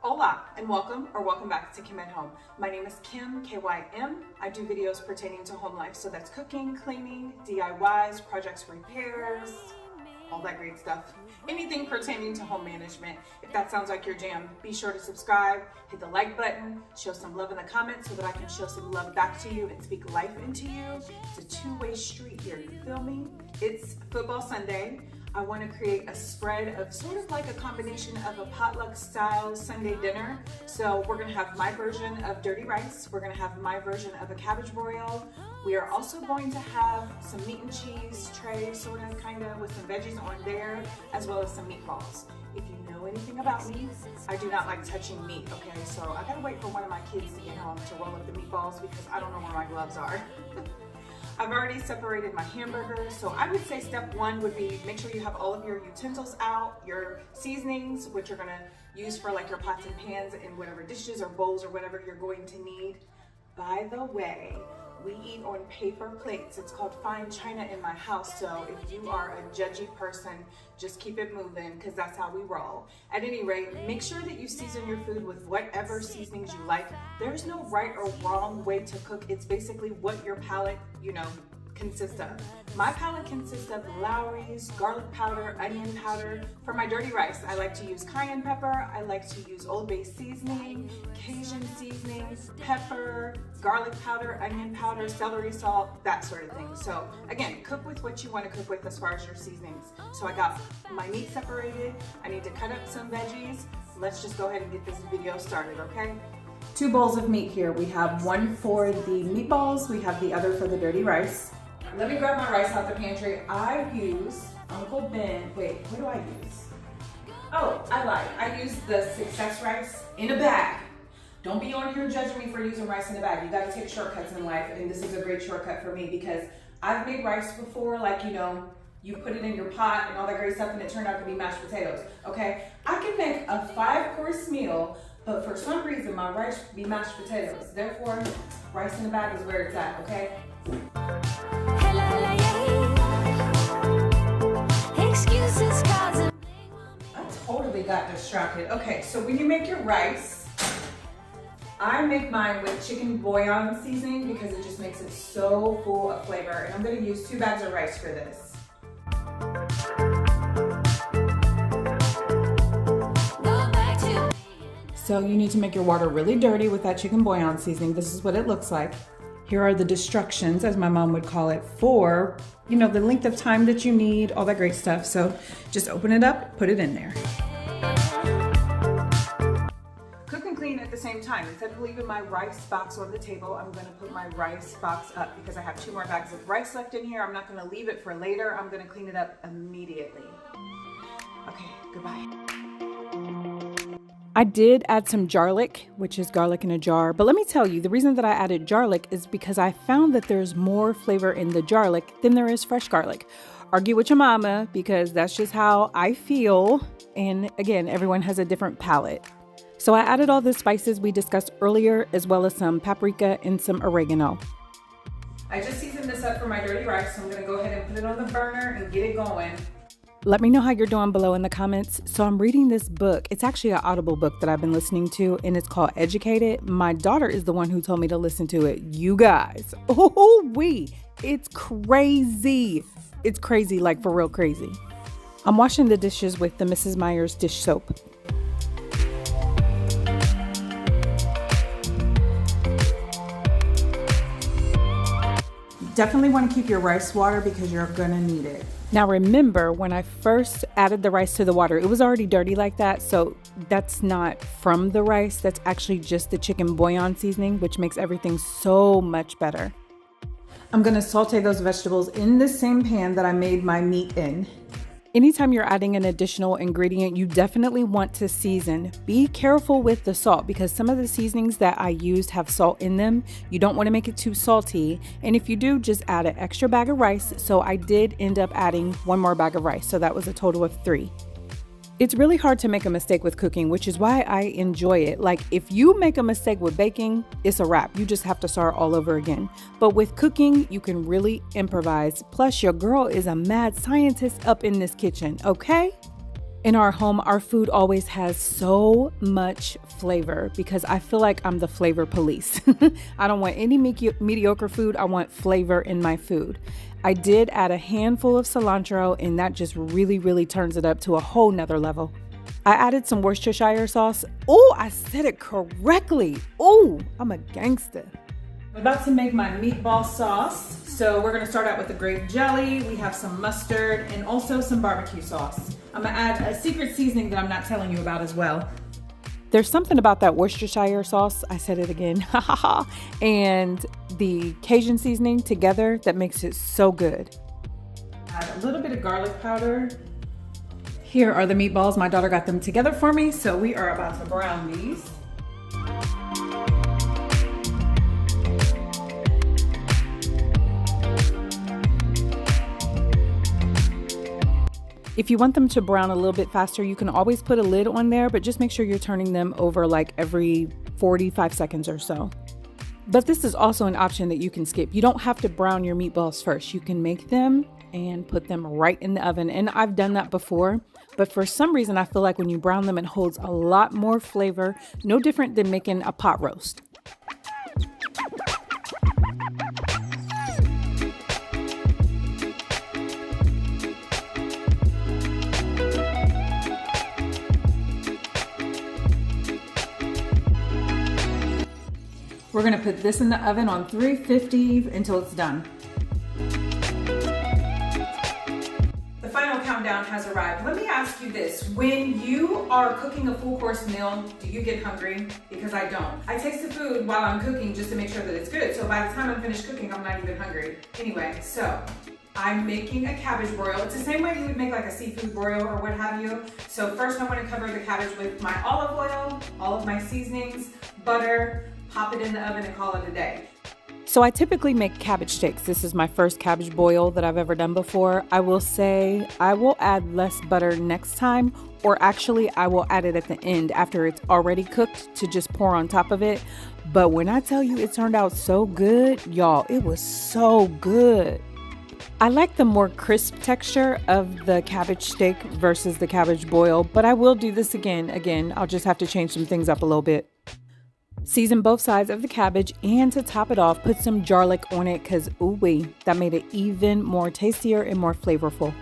Hola and welcome back to Kim at Home. My name is Kim, K-Y-M. I do videos pertaining to home life, so that's cooking, cleaning, DIYs, projects, repairs, all that great stuff. Anything pertaining to home management. If that sounds like your jam, be sure to subscribe, hit the like button, show some love in the comments so that I can show some love back to you and speak life into you. It's a two-way street here, you feel me? It's football Sunday. I want to create a spread of sort of like a combination of a potluck style Sunday dinner. So we're going to have my version of dirty rice. We're going to have my version of a cabbage boil. We are also going to have some meat and cheese tray, sort of kind of with some veggies on there, as well as some meatballs. If you know anything about me, I do not like touching meat, okay? So I gotta wait for one of my kids to get home to roll up the meatballs because I don't know where my gloves are. I've already separated my hamburgers, so I would say step one would be make sure you have all of your utensils out, your seasonings, which you're gonna use for like your pots and pans and whatever dishes or bowls or whatever you're going to need. By the way, we eat on paper plates. It's called fine china in my house, so if you are a judgy person, just keep it moving because that's how we roll. At any rate, make sure that you season your food with whatever seasonings you like. There's no right or wrong way to cook. It's basically what your palate, consists of. My palate consists of Lowry's, garlic powder, onion powder. For my dirty rice, I like to use cayenne pepper. I like to use Old Bay seasoning, Cajun seasonings, pepper, garlic powder, onion powder, celery salt, that sort of thing. So again, cook with what you want to cook with as far as your seasonings. So I got my meat separated. I need to cut up some veggies. Let's just go ahead and get this video started, okay? 2 bowls of meat here. We have one for the meatballs. We have the other for the dirty rice. Let me grab my rice out the pantry. I use Uncle Ben. Wait, what do I use? Oh, I lied. I use the Success rice in a bag. Don't be on here judging me for using rice in a bag. You gotta take shortcuts in life, and this is a great shortcut for me because I've made rice before, like, you put it in your pot and all that great stuff and it turned out to be mashed potatoes, okay? I can make a 5-course meal, but for some reason my rice be mashed potatoes. Therefore, rice in a bag is where it's at, okay? I totally got distracted. Okay, so when you make your rice, I make mine with chicken bouillon seasoning because it just makes it so full of flavor. And I'm gonna use 2 bags of rice for this. So you need to make your water really dirty with that chicken bouillon seasoning. This is what it looks like. Here are the destructions, as my mom would call it, for, the length of time that you need, all that great stuff. So just open it up, put it in there. Cook and clean at the same time. Instead of leaving my rice box on the table, I'm gonna put my rice box up because I have 2 more bags of rice left in here. I'm not gonna leave it for later. I'm gonna clean it up immediately. Okay, goodbye. I did add some garlic, which is garlic in a jar. But let me tell you, the reason that I added garlic is because I found that there's more flavor in the garlic than there is fresh garlic. Argue with your mama because that's just how I feel. And again, everyone has a different palate. So I added all the spices we discussed earlier, as well as some paprika and some oregano. I just seasoned this up for my dirty rice, so I'm gonna go ahead and put it on the burner and get it going. Let me know how you're doing below in the comments. So I'm reading this book. It's actually an Audible book that I've been listening to, and it's called Educated. My daughter is the one who told me to listen to it. You guys, it's crazy. It's crazy, like for real crazy. I'm washing the dishes with the Mrs. Meyer's dish soap. Definitely want to keep your rice water because you're gonna need it. Now remember, when I first added the rice to the water, it was already dirty like that, so that's not from the rice. That's actually just the chicken bouillon seasoning, which makes everything so much better. I'm gonna saute those vegetables in the same pan that I made my meat in. Anytime you're adding an additional ingredient, you definitely want to season. Be careful with the salt because some of the seasonings that I used have salt in them. You don't want to make it too salty. And if you do, just add an extra bag of rice. So I did end up adding 1 more bag of rice. So that was a total of 3. It's really hard to make a mistake with cooking, which is why I enjoy it. Like if you make a mistake with baking, it's a wrap. You just have to start all over again. But with cooking, you can really improvise. Plus, your girl is a mad scientist up in this kitchen, okay? In our home, our food always has so much flavor because I feel like I'm the flavor police. I don't want any mediocre food. I want flavor in my food. I did add a handful of cilantro, and that just really turns it up to a whole nother level. I added some Worcestershire sauce. Oh, I said it correctly. Oh, I'm a gangster. I'm about to make my meatball sauce. So we're gonna start out with the grape jelly. We have some mustard and also some barbecue sauce. I'm gonna add a secret seasoning that I'm not telling you about as well. There's something about that Worcestershire sauce, I said it again, and the Cajun seasoning together that makes it so good. Add a little bit of garlic powder. Here are the meatballs. My daughter got them together for me, so we are about to brown these. If you want them to brown a little bit faster, you can always put a lid on there, but just make sure you're turning them over like every 45 seconds or so. But this is also an option that you can skip. You don't have to brown your meatballs first. You can make them and put them right in the oven. And I've done that before, but for some reason, I feel like when you brown them, it holds a lot more flavor, no different than making a pot roast. We're gonna put this in the oven on 350 until it's done. The final countdown has arrived. Let me ask you this. When you are cooking a full course meal, do you get hungry? Because I don't. I taste the food while I'm cooking just to make sure that it's good. So by the time I'm finished cooking, I'm not even hungry. Anyway, so I'm making a cabbage broil. It's the same way you would make like a seafood broil or what have you. So first I wanna cover the cabbage with my olive oil, all of my seasonings, butter, pop it in the oven and call it a day. So I typically make cabbage steaks. This is my first cabbage boil that I've ever done before. I will say I will add less butter next time, or actually I will add it at the end after it's already cooked to just pour on top of it. But when I tell you it turned out so good, y'all, it was so good. I like the more crisp texture of the cabbage steak versus the cabbage boil, but I will do this again. I'll just have to change some things up a little bit. Season both sides of the cabbage, and to top it off, put some garlic on it because ooh-wee, that made it even more tastier and more flavorful.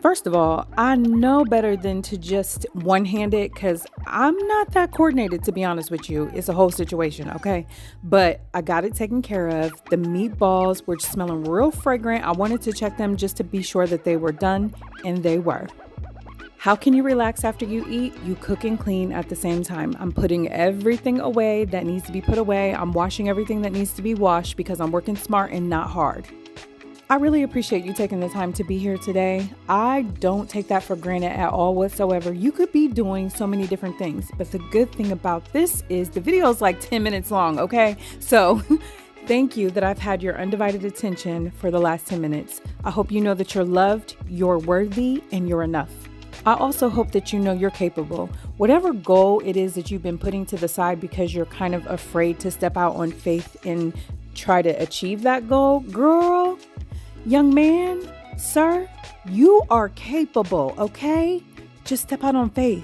First of all, I know better than to just one-hand it because I'm not that coordinated, to be honest with you. It's a whole situation, okay? But I got it taken care of. The meatballs were smelling real fragrant. I wanted to check them just to be sure that they were done, and they were. How can you relax after you eat? You cook and clean at the same time. I'm putting everything away that needs to be put away. I'm washing everything that needs to be washed because I'm working smart and not hard. I really appreciate you taking the time to be here today. I don't take that for granted at all whatsoever. You could be doing so many different things, but the good thing about this is the video is like 10 minutes long, okay? So thank you that I've had your undivided attention for the last 10 minutes. I hope you know that you're loved, you're worthy, and you're enough. I also hope that you know you're capable. Whatever goal it is that you've been putting to the side because you're kind of afraid to step out on faith and try to achieve that goal, girl, young man, sir, you are capable, okay? Just step out on faith.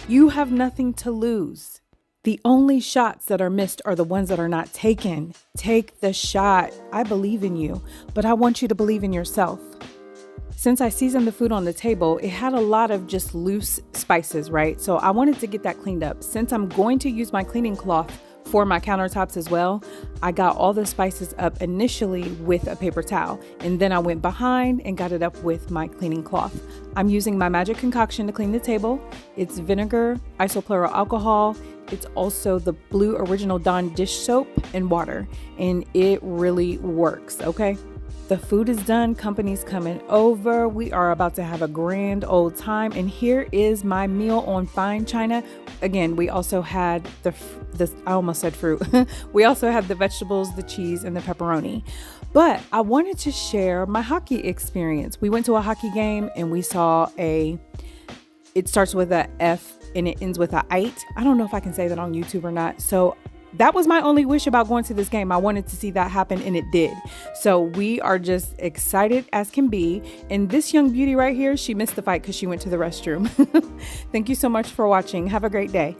You have nothing to lose. The only shots that are missed are the ones that are not taken. Take the shot. I believe in you, but I want you to believe in yourself. Since I seasoned the food on the table, it had a lot of just loose spices, right? So I wanted to get that cleaned up. Since I'm going to use my cleaning cloth for my countertops as well, I got all the spices up initially with a paper towel, and then I went behind and got it up with my cleaning cloth. I'm using my magic concoction to clean the table. It's vinegar, isopropyl alcohol. It's also the Blue Original Dawn dish soap and water, and it really works, okay? The food is done, company's coming over. We are about to have a grand old time. And here is my meal on fine china. Again, we also had I almost said fruit. We also had the vegetables, the cheese, and the pepperoni. But I wanted to share my hockey experience. We went to a hockey game and we saw a It starts with a F and it ends with a ite. I don't know if I can say that on YouTube or not. So that was my only wish about going to this game. I wanted to see that happen, and it did. So we are just excited as can be. And this young beauty right here, she missed the fight because she went to the restroom. Thank you so much for watching. Have a great day.